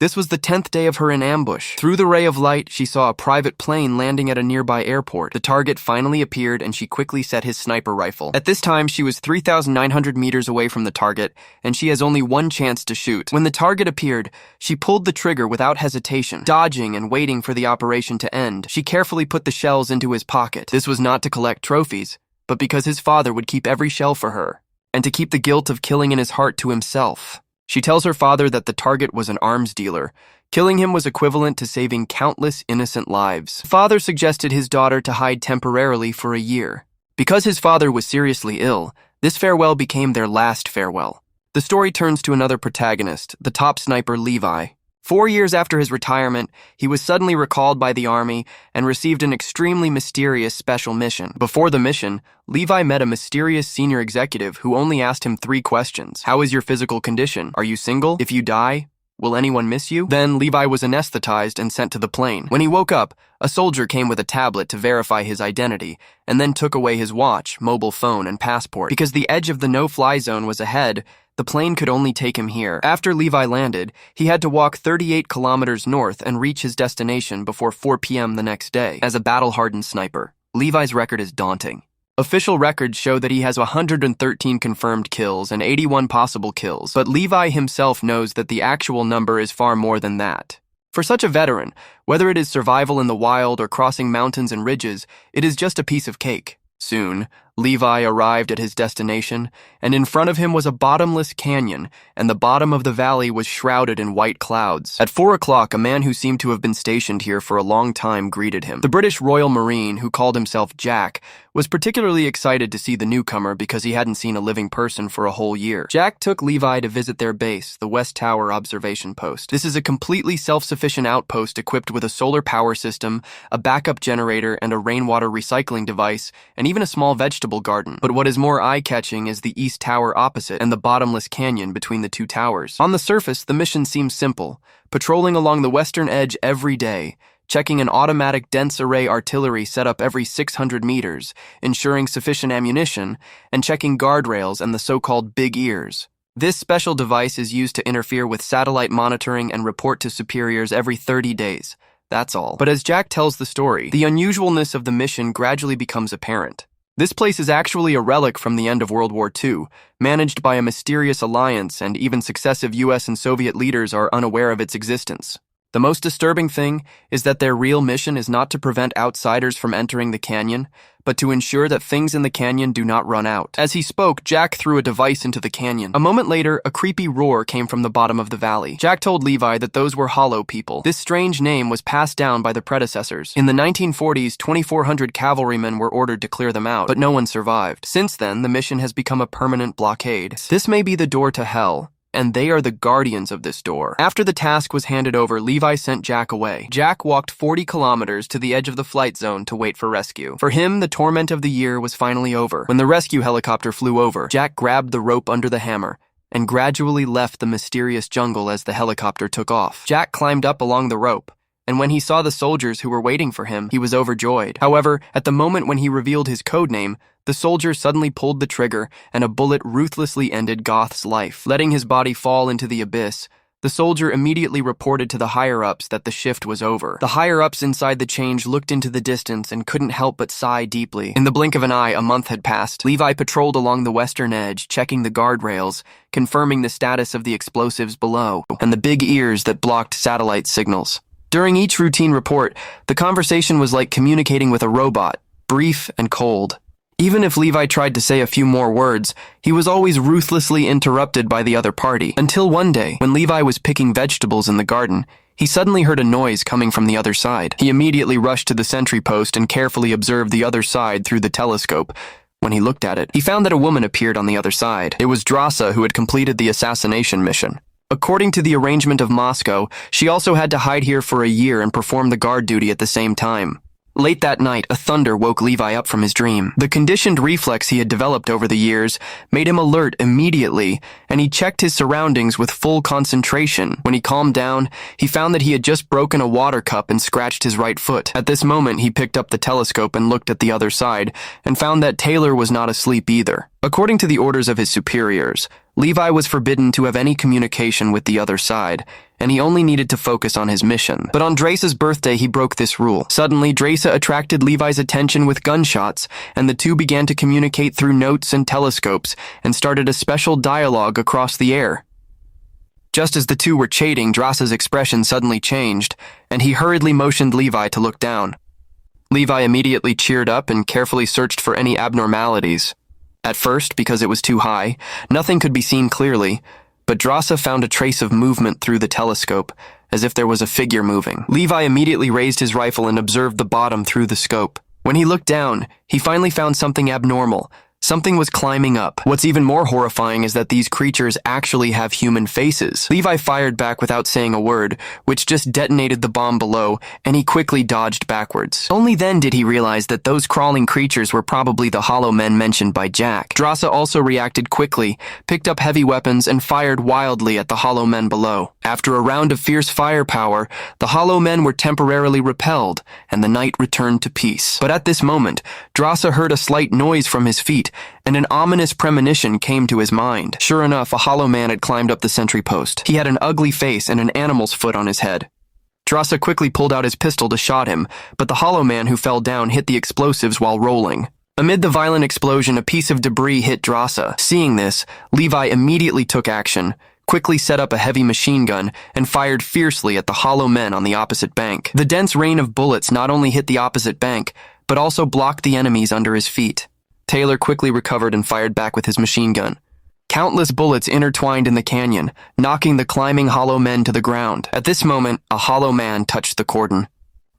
This was the 10th day of her in ambush. Through the ray of light, she saw a private plane landing at a nearby airport. The target finally appeared, and she quickly set his sniper rifle. At this time, she was 3,900 meters away from the target, and she has only one chance to shoot. When the target appeared, she pulled the trigger without hesitation, dodging and waiting for the operation to end. She carefully put the shells into his pocket. This was not to collect trophies, but because his father would keep every shell for her, and to keep the guilt of killing in his heart to himself. She tells her father that the target was an arms dealer. Killing him was equivalent to saving countless innocent lives. The father suggested his daughter to hide temporarily for a year. Because his father was seriously ill, this farewell became their last farewell. The story turns to another protagonist, the top sniper Levi. 4 years after his retirement, he was suddenly recalled by the army and received an extremely mysterious special mission. Before the mission, Levi met a mysterious senior executive who only asked him 3 questions. How is your physical condition? Are you single? If you die, will anyone miss you? Then Levi was anesthetized and sent to the plane. When he woke up, a soldier came with a tablet to verify his identity and then took away his watch, mobile phone, and passport. Because the edge of the no-fly zone was ahead, the plane could only take him here. After Levi landed, he had to walk 38 kilometers north and reach his destination before 4 p.m. the next day. As a battle-hardened sniper, Levi's record is daunting. Official records show that he has 113 confirmed kills and 81 possible kills, but Levi himself knows that the actual number is far more than that. For such a veteran, whether it is survival in the wild or crossing mountains and ridges, it is just a piece of cake. Soon, Levi arrived at his destination, and in front of him was a bottomless canyon, and the bottom of the valley was shrouded in white clouds. At 4 o'clock, a man who seemed to have been stationed here for a long time greeted him. The British Royal Marine, who called himself Jack, was particularly excited to see the newcomer because he hadn't seen a living person for a whole year. Jack took Levi to visit their base, the West Tower Observation Post. This is a completely self-sufficient outpost equipped with a solar power system, a backup generator, and a rainwater recycling device, and even a small vegetable garden. But what is more eye-catching is the East Tower opposite and the bottomless canyon between the 2 towers. On the surface, the mission seems simple, patrolling along the western edge every day, checking an automatic dense array artillery set up every 600 meters, ensuring sufficient ammunition, and checking guardrails and the so-called big ears. This special device is used to interfere with satellite monitoring and report to superiors every 30 days. That's all. But as Jack tells the story, the unusualness of the mission gradually becomes apparent. This place is actually a relic from the end of World War II, managed by a mysterious alliance, and even successive US and Soviet leaders are unaware of its existence. The most disturbing thing is that their real mission is not to prevent outsiders from entering the canyon, but to ensure that things in the canyon do not run out. As he spoke, Jack threw a device into the canyon. A moment later, a creepy roar came from the bottom of the valley. Jack told Levi that those were hollow people. This strange name was passed down by the predecessors. In the 1940s, 2,400 cavalrymen were ordered to clear them out, but no one survived. Since then, the mission has become a permanent blockade. This may be the door to hell, and they are the guardians of this door. After the task was handed over, Levi sent Jack away. Jack walked 40 kilometers to the edge of the flight zone to wait for rescue. For him, the torment of the year was finally over. When the rescue helicopter flew over, Jack grabbed the rope under the hammer and gradually left the mysterious jungle as the helicopter took off. Jack climbed up along the rope, and when he saw the soldiers who were waiting for him, he was overjoyed. However, at the moment when he revealed his codename, the soldier suddenly pulled the trigger, and a bullet ruthlessly ended Goth's life. Letting his body fall into the abyss, the soldier immediately reported to the higher-ups that the shift was over. The higher-ups inside the change looked into the distance and couldn't help but sigh deeply. In the blink of an eye, a month had passed. Levi patrolled along the western edge, checking the guardrails, confirming the status of the explosives below, and the big ears that blocked satellite signals. During each routine report, the conversation was like communicating with a robot, brief and cold. Even if Levi tried to say a few more words, he was always ruthlessly interrupted by the other party. Until one day, when Levi was picking vegetables in the garden, he suddenly heard a noise coming from the other side. He immediately rushed to the sentry post and carefully observed the other side through the telescope. When he looked at it, he found that a woman appeared on the other side. It was Drasa, who had completed the assassination mission. According to the arrangement of Moscow, she also had to hide here for a year and perform the guard duty at the same time. Late that night, a thunder woke Levi up from his dream. The conditioned reflex he had developed over the years made him alert immediately, and he checked his surroundings with full concentration. When he calmed down, he found that he had just broken a water cup and scratched his right foot. At this moment, he picked up the telescope and looked at the other side, and found that Taylor was not asleep either. According to the orders of his superiors, Levi was forbidden to have any communication with the other side, and he only needed to focus on his mission. But on Drace's birthday, he broke this rule. Suddenly, Drace attracted Levi's attention with gunshots, and the two began to communicate through notes and telescopes, and started a special dialogue across the air. Just as the two were chatting, Drace's expression suddenly changed, and he hurriedly motioned Levi to look down. Levi immediately cheered up and carefully searched for any abnormalities. At first, because it was too high, nothing could be seen clearly, but Drace found a trace of movement through the telescope, as if there was a figure moving. Levi immediately raised his rifle and observed the bottom through the scope. When he looked down, he finally found something abnormal. Something was climbing up. What's even more horrifying is that these creatures actually have human faces. Levi fired back without saying a word, which just detonated the bomb below, and he quickly dodged backwards. Only then did he realize that those crawling creatures were probably the hollow men mentioned by Jack. Drace also reacted quickly, picked up heavy weapons, and fired wildly at the hollow men below. After a round of fierce firepower, the hollow men were temporarily repelled, and the night returned to peace. But at this moment, Drace heard a slight noise from his feet, and an ominous premonition came to his mind. Sure enough, a hollow man had climbed up the sentry post. He had an ugly face and an animal's foot on his head. Drace quickly pulled out his pistol to shot him, but the hollow man who fell down hit the explosives while rolling. Amid the violent explosion, a piece of debris hit Drace. Seeing this, Levi immediately took action, quickly set up a heavy machine gun, and fired fiercely at the hollow men on the opposite bank. The dense rain of bullets not only hit the opposite bank, but also blocked the enemies under his feet. Taylor quickly recovered and fired back with his machine gun. Countless bullets intertwined in the canyon, knocking the climbing hollow men to the ground. At this moment, a hollow man touched the cordon.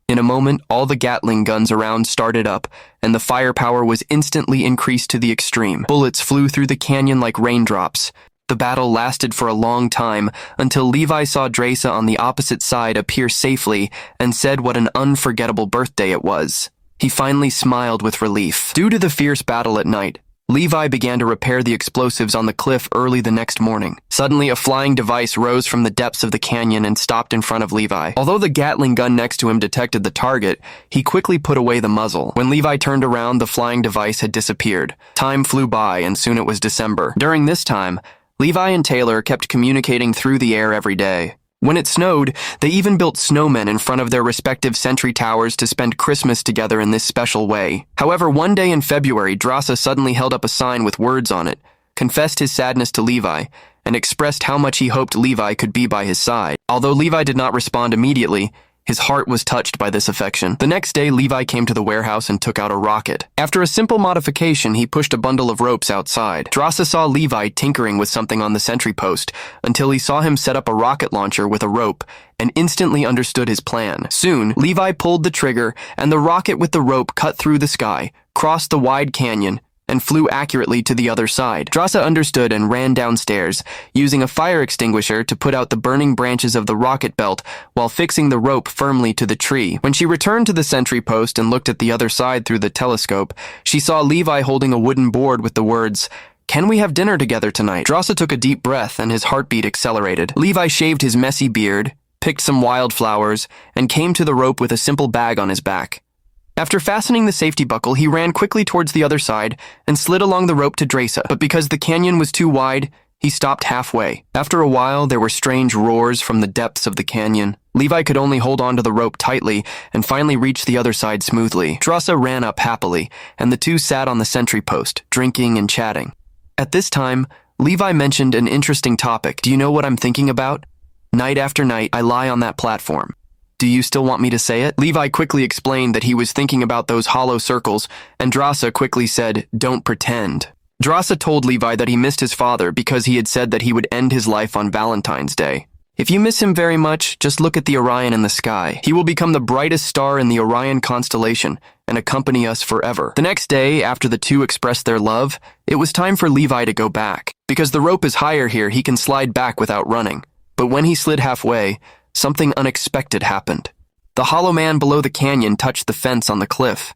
In a moment, all the Gatling guns around started up, and the firepower was instantly increased to the extreme. Bullets flew through the canyon like raindrops. The battle lasted for a long time, until Levi saw Drace on the opposite side appear safely and said what an unforgettable birthday it was. He finally smiled with relief. Due to the fierce battle at night, Levi began to repair the explosives on the cliff early the next morning. Suddenly, a flying device rose from the depths of the canyon and stopped in front of Levi. Although the Gatling gun next to him detected the target, he quickly put away the muzzle. When Levi turned around, the flying device had disappeared. Time flew by, and soon it was December. During this time, Levi and Taylor kept communicating through the air every day. When it snowed, they even built snowmen in front of their respective sentry towers to spend Christmas together in this special way. However, one day in February, Drace suddenly held up a sign with words on it, confessed his sadness to Levi, and expressed how much he hoped Levi could be by his side. Although Levi did not respond immediately, his heart was touched by this affection. The next day, Levi came to the warehouse and took out a rocket. After a simple modification, he pushed a bundle of ropes outside. Drace saw Levi tinkering with something on the sentry post until he saw him set up a rocket launcher with a rope and instantly understood his plan. Soon, Levi pulled the trigger and the rocket with the rope cut through the sky, crossed the wide canyon, and flew accurately to the other side. Drace understood and ran downstairs, using a fire extinguisher to put out the burning branches of the rocket belt while fixing the rope firmly to the tree. When she returned to the sentry post and looked at the other side through the telescope, she saw Levi holding a wooden board with the words, "Can we have dinner together tonight?" Drace took a deep breath and his heartbeat accelerated. Levi shaved his messy beard, picked some wildflowers, and came to the rope with a simple bag on his back. After fastening the safety buckle, he ran quickly towards the other side and slid along the rope to Drace, but because the canyon was too wide, he stopped halfway. After a while, there were strange roars from the depths of the canyon. Levi could only hold onto the rope tightly and finally reached the other side smoothly. Drace ran up happily, and the two sat on the sentry post, drinking and chatting. At this time, Levi mentioned an interesting topic. "Do you know what I'm thinking about? Night after night, I lie on that platform. Do you still want me to say it?" Levi quickly explained that he was thinking about those hollow circles, and Drace quickly said, "Don't pretend." Drace told Levi that he missed his father because he had said that he would end his life on Valentine's Day. "If you miss him very much, just look at the Orion in the sky. He will become the brightest star in the Orion constellation and accompany us forever." The next day, after the two expressed their love, it was time for Levi to go back. Because the rope is higher here, he can slide back without running. But when he slid halfway, something unexpected happened. The hollow man below the canyon touched the fence on the cliff.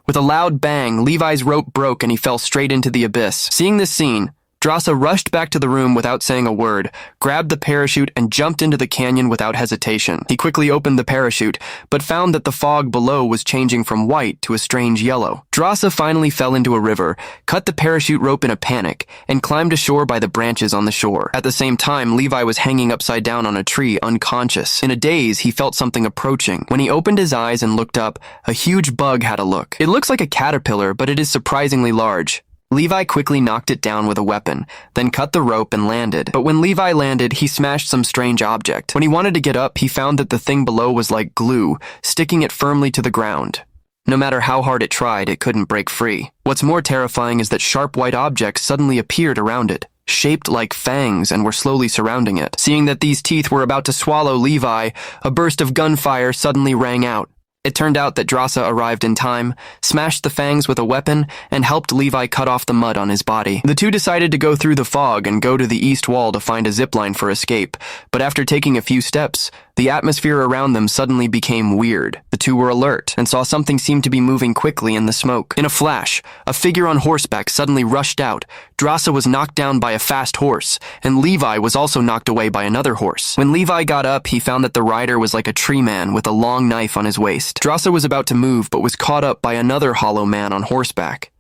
With a loud bang, Levi's rope broke and he fell straight into the abyss. Seeing this scene, Drasa rushed back to the room without saying a word, grabbed the parachute, and jumped into the canyon without hesitation. He quickly opened the parachute, but found that the fog below was changing from white to a strange yellow. Drasa finally fell into a river, cut the parachute rope in a panic, and climbed ashore by the branches on the shore. At the same time, Levi was hanging upside down on a tree, unconscious. In a daze, he felt something approaching. When he opened his eyes and looked up, a huge bug had a look. It looks like a caterpillar, but it is surprisingly large. Levi quickly knocked it down with a weapon, then cut the rope and landed. But when Levi landed, he smashed some strange object. When he wanted to get up, he found that the thing below was like glue, sticking it firmly to the ground. No matter how hard it tried, it couldn't break free. What's more terrifying is that sharp white objects suddenly appeared around it, shaped like fangs, and were slowly surrounding it. Seeing that these teeth were about to swallow Levi, a burst of gunfire suddenly rang out. It turned out that Drasa arrived in time, smashed the fangs with a weapon, and helped Levi cut off the mud on his body. The two decided to go through the fog and go to the east wall to find a zipline for escape, but after taking a few steps, the atmosphere around them suddenly became weird. The two were alert and saw something seem to be moving quickly in the smoke. In a flash, a figure on horseback suddenly rushed out. Drasa was knocked down by a fast horse, and Levi was also knocked away by another horse. When Levi got up, he found that the rider was like a tree man with a long knife on his waist. Drasa was about to move, but was caught up by another hollow man on horseback.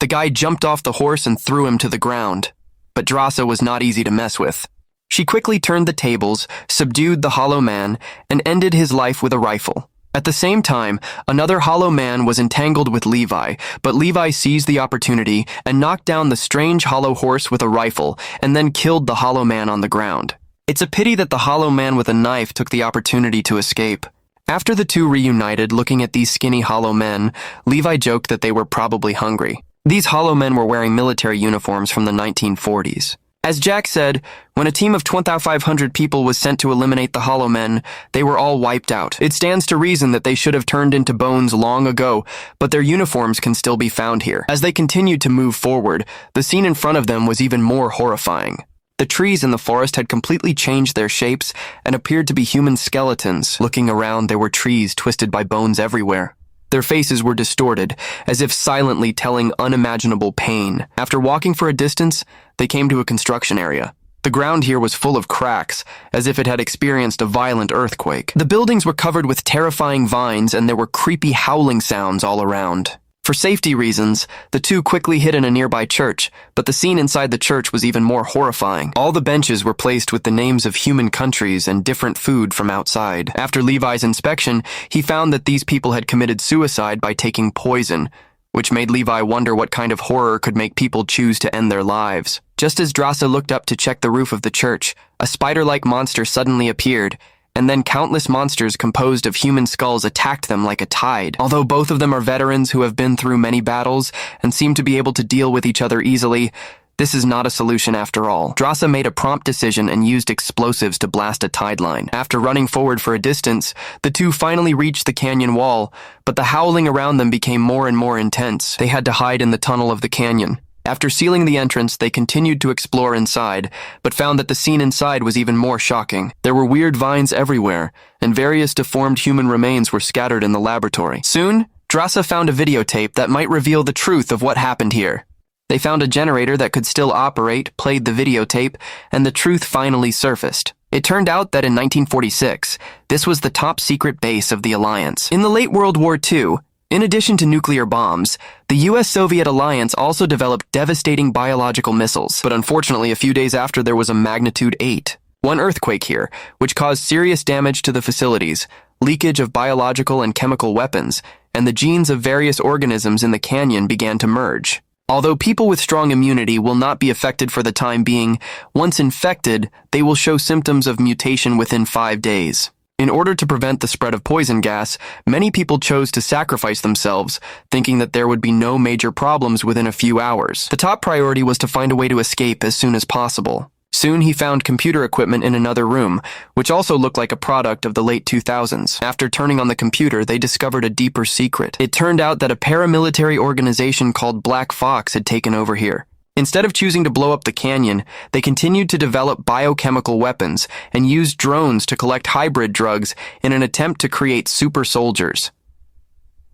The guy jumped off the horse and threw him to the ground. But Drasa was not easy to mess with. She quickly turned the tables, subdued the hollow man, and ended his life with a rifle. At the same time, another hollow man was entangled with Levi, but Levi seized the opportunity and knocked down the strange hollow horse with a rifle, and then killed the hollow man on the ground. It's a pity that the hollow man with a knife took the opportunity to escape. After the two reunited, looking at these skinny hollow men, Levi joked that they were probably hungry. These hollow men were wearing military uniforms from the 1940s. As Jack said, when a team of 2,500 people was sent to eliminate the hollow men, they were all wiped out. It stands to reason that they should have turned into bones long ago, but their uniforms can still be found here. As they continued to move forward, the scene in front of them was even more horrifying. The trees in the forest had completely changed their shapes and appeared to be human skeletons. Looking around, there were trees twisted by bones everywhere. Their faces were distorted, as if silently telling unimaginable pain. After walking for a distance, they came to a construction area. The ground here was full of cracks, as if it had experienced a violent earthquake. The buildings were covered with terrifying vines, and there were creepy howling sounds all around. For safety reasons, the two quickly hid in a nearby church, but the scene inside the church was even more horrifying. All the benches were placed with the names of human countries and different food from outside. After Levi's inspection, he found that these people had committed suicide by taking poison, which made Levi wonder what kind of horror could make people choose to end their lives. Just as Drasa looked up to check the roof of the church, a spider-like monster suddenly appeared, and then countless monsters composed of human skulls attacked them like a tide. Although both of them are veterans who have been through many battles and seem to be able to deal with each other easily, this is not a solution after all. Drasa made a prompt decision and used explosives to blast a tide line. After running forward for a distance, the two finally reached the canyon wall, but the howling around them became more and more intense. They had to hide in the tunnel of the canyon. After sealing the entrance, they continued to explore inside, but found that the scene inside was even more shocking. There were weird vines everywhere, and various deformed human remains were scattered in the laboratory. Soon, Drasa found a videotape that might reveal the truth of what happened here. They found a generator that could still operate, played the videotape, and the truth finally surfaced. It turned out that in 1946, this was the top-secret base of the Alliance. In the late World War II, in addition to nuclear bombs, the US-Soviet alliance also developed devastating biological missiles. But unfortunately, a few days after, there was a magnitude 8. One earthquake here, which caused serious damage to the facilities, leakage of biological and chemical weapons, and the genes of various organisms in the canyon began to merge. Although people with strong immunity will not be affected for the time being, once infected, they will show symptoms of mutation within 5 days. In order to prevent the spread of poison gas, many people chose to sacrifice themselves, thinking that there would be no major problems within a few hours. The top priority was to find a way to escape as soon as possible. Soon he found computer equipment in another room, which also looked like a product of the late 2000s. After turning on the computer, they discovered a deeper secret. It turned out that a paramilitary organization called Black Fox had taken over here. Instead of choosing to blow up the canyon, they continued to develop biochemical weapons and used drones to collect hybrid drugs in an attempt to create super soldiers.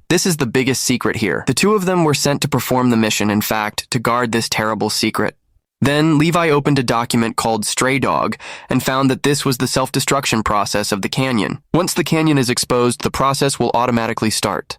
This is the biggest secret here. The two of them were sent to perform the mission, in fact, to guard this terrible secret. Then, Levi opened a document called Stray Dog and found that this was the self-destruction process of the canyon. Once the canyon is exposed, the process will automatically start.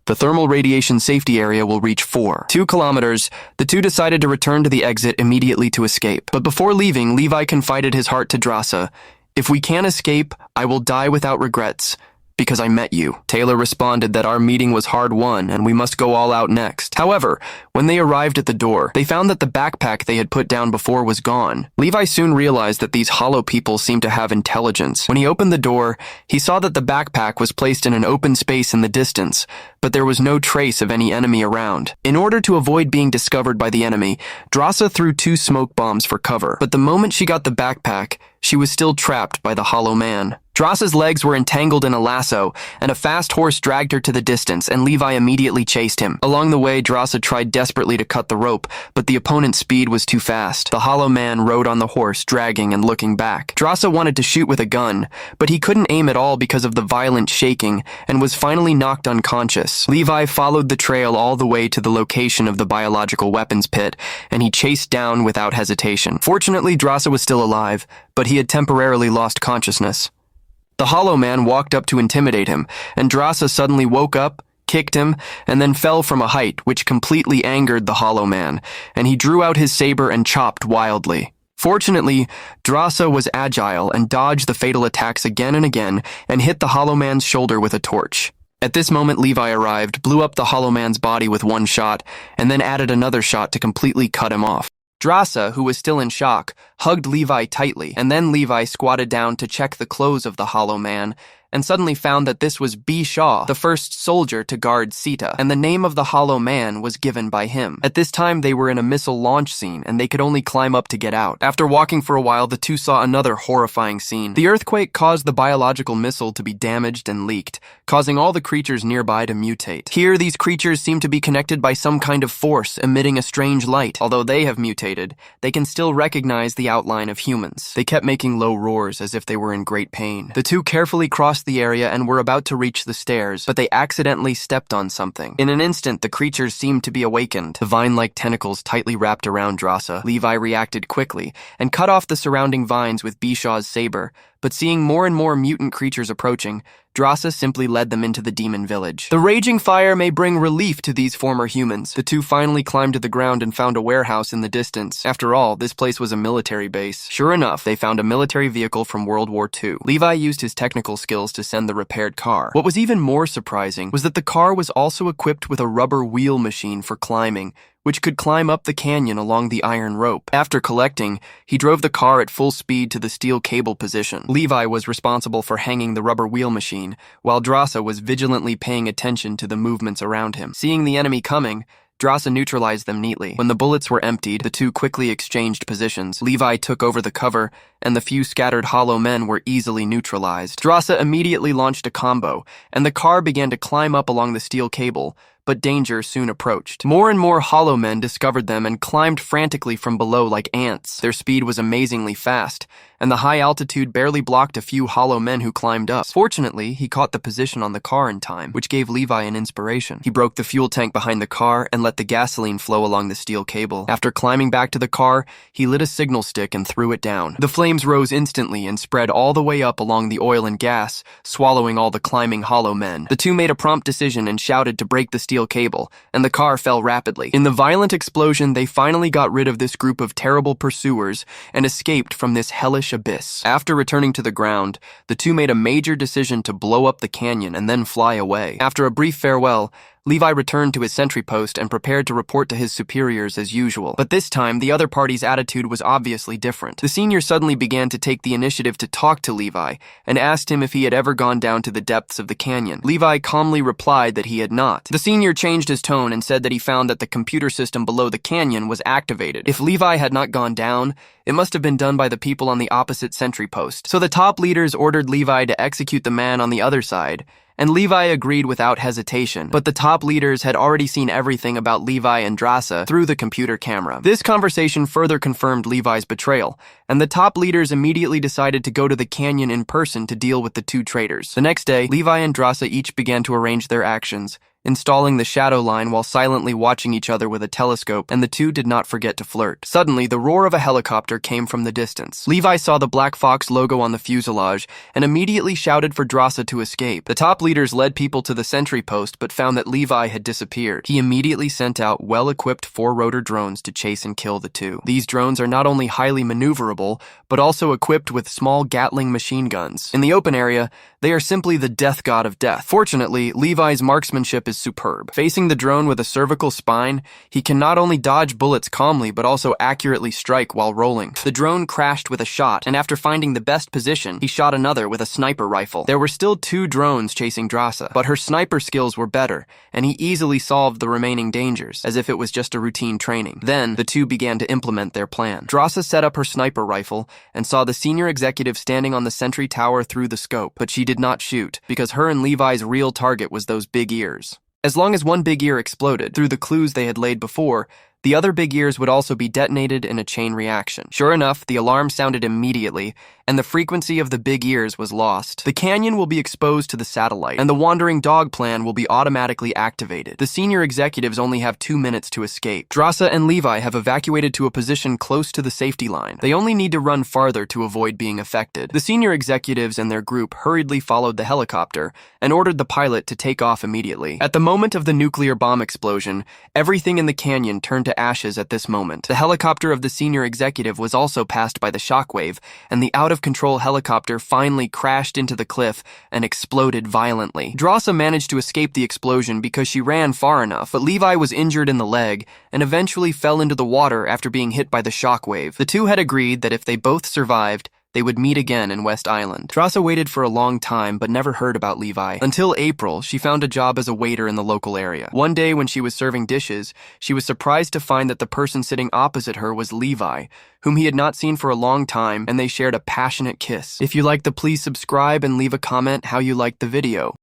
The thermal radiation safety area will reach 2 kilometers. The two decided to return to the exit immediately to escape. But before leaving, Levi confided his heart to Drasa. "If we can't escape, I will die without regrets. Because I met you." Taylor responded that our meeting was hard won and we must go all out next. However, when they arrived at the door, they found that the backpack they had put down before was gone. Levi soon realized that these hollow people seemed to have intelligence. When he opened the door, he saw that the backpack was placed in an open space in the distance, but there was no trace of any enemy around. In order to avoid being discovered by the enemy, Drasa threw 2 smoke bombs for cover, but the moment she got the backpack, she was still trapped by the hollow man. Drasa's legs were entangled in a lasso, and a fast horse dragged her to the distance, and Levi immediately chased him. Along the way, Drasa tried desperately to cut the rope, but the opponent's speed was too fast. The hollow man rode on the horse, dragging and looking back. Drasa wanted to shoot with a gun, but he couldn't aim at all because of the violent shaking, and was finally knocked unconscious. Levi followed the trail all the way to the location of the biological weapons pit, and he chased down without hesitation. Fortunately, Drasa was still alive, but he had temporarily lost consciousness. The hollow man walked up to intimidate him, and Drasa suddenly woke up, kicked him, and then fell from a height, which completely angered the hollow man, and he drew out his saber and chopped wildly. Fortunately, Drasa was agile and dodged the fatal attacks again and again, and hit the hollow man's shoulder with a torch. At this moment, Levi arrived, blew up the hollow man's body with 1 shot, and then added another shot to completely cut him off. Drasa, who was still in shock, hugged Levi tightly, and then Levi squatted down to check the clothes of the hollow man, and suddenly found that this was B. Shaw, the first soldier to guard Sita, and the name of the hollow man was given by him. At this time, they were in a missile launch scene, and they could only climb up to get out. After walking for a while, the two saw another horrifying scene. The earthquake caused the biological missile to be damaged and leaked, causing all the creatures nearby to mutate. Here, these creatures seem to be connected by some kind of force, emitting a strange light. Although they have mutated, they can still recognize the outline of humans. They kept making low roars as if they were in great pain. The two carefully crossed the area and were about to reach the stairs, but they accidentally stepped on something. In an instant, the creatures seemed to be awakened. The vine-like tentacles tightly wrapped around Drasa. Levi reacted quickly and cut off the surrounding vines with Bishaw's saber, but seeing more and more mutant creatures approaching, Drasa simply led them into the demon village. The raging fire may bring relief to these former humans. The two finally climbed to the ground and found a warehouse in the distance. After all, this place was a military base. Sure enough, they found a military vehicle from World War II. Levi used his technical skills to send the repaired car. What was even more surprising was that the car was also equipped with a rubber wheel machine for climbing, which could climb up the canyon along the iron rope. After collecting, he drove the car at full speed to the steel cable position. Levi was responsible for hanging the rubber wheel machine, while Drasa was vigilantly paying attention to the movements around him. Seeing the enemy coming, Drasa neutralized them neatly. When the bullets were emptied, the two quickly exchanged positions. Levi took over the cover, and the few scattered hollow men were easily neutralized. Drasa immediately launched a combo, and the car began to climb up along the steel cable, but danger soon approached. More and more hollow men discovered them and climbed frantically from below like ants. Their speed was amazingly fast, and the high altitude barely blocked a few hollow men who climbed up. Fortunately, he caught the position on the car in time, which gave Levi an inspiration. He broke the fuel tank behind the car and let the gasoline flow along the steel cable. After climbing back to the car, he lit a signal stick and threw it down. The flames rose instantly and spread all the way up along the oil and gas, swallowing all the climbing hollow men. The two made a prompt decision and shouted to break the steel cable, and the car fell rapidly. In the violent explosion, they finally got rid of this group of terrible pursuers and escaped from this hellish abyss. After returning to the ground, the two made a major decision to blow up the canyon and then fly away. After a brief farewell, Levi returned to his sentry post and prepared to report to his superiors as usual. But this time, the other party's attitude was obviously different. The senior suddenly began to take the initiative to talk to Levi and asked him if he had ever gone down to the depths of the canyon. Levi calmly replied that he had not. The senior changed his tone and said that he found that the computer system below the canyon was activated. If Levi had not gone down, it must have been done by the people on the opposite sentry post. So the top leaders ordered Levi to execute the man on the other side, and Levi agreed without hesitation. But the top leaders had already seen everything about Levi and Drasa through the computer camera. This conversation further confirmed Levi's betrayal, and the top leaders immediately decided to go to the canyon in person to deal with the two traitors. The next day, Levi and Drasa each began to arrange their actions, installing the shadow line while silently watching each other with a telescope, and the two did not forget to flirt. Suddenly, the roar of a helicopter came from the distance. Levi saw the Black Fox logo on the fuselage and immediately shouted for Drasa to escape. The top leaders led people to the sentry post but found that Levi had disappeared. He immediately sent out well-equipped four-rotor drones to chase and kill the two. These drones are not only highly maneuverable, but also equipped with small Gatling machine guns. In the open area, they are simply the death god of death. Fortunately, Levi's marksmanship is superb. Facing the drone with a cervical spine, he can not only dodge bullets calmly but also accurately strike while rolling. The drone crashed with a shot, and after finding the best position, he shot another with a sniper rifle. There were still two drones chasing Drasa, but her sniper skills were better, and he easily solved the remaining dangers, as if it was just a routine training. Then, the two began to implement their plan. Drasa set up her sniper rifle and saw the senior executive standing on the sentry tower through the scope, but she did not shoot, because her and Levi's real target was those big ears. As long as one big ear exploded, through the clues they had laid before, the other big ears would also be detonated in a chain reaction. Sure enough, the alarm sounded immediately, and the frequency of the big ears was lost. The canyon will be exposed to the satellite, and the wandering dog plan will be automatically activated. The senior executives only have 2 minutes to escape. Drasa and Levi have evacuated to a position close to the safety line. They only need to run farther to avoid being affected. The senior executives and their group hurriedly followed the helicopter and ordered the pilot to take off immediately. At the moment of the nuclear bomb explosion, everything in the canyon turned to ashes at this moment. The helicopter of the senior executive was also passed by the shockwave, and the out-of-control helicopter finally crashed into the cliff and exploded violently. Drasa managed to escape the explosion because she ran far enough, but Levi was injured in the leg and eventually fell into the water after being hit by the shockwave. The two had agreed that if they both survived, they would meet again in West Island. Drasa waited for a long time but never heard about Levi. Until April, she found a job as a waiter in the local area. One day when she was serving dishes, she was surprised to find that the person sitting opposite her was Levi, whom he had not seen for a long time, and they shared a passionate kiss. If you liked, please subscribe and leave a comment how you liked the video.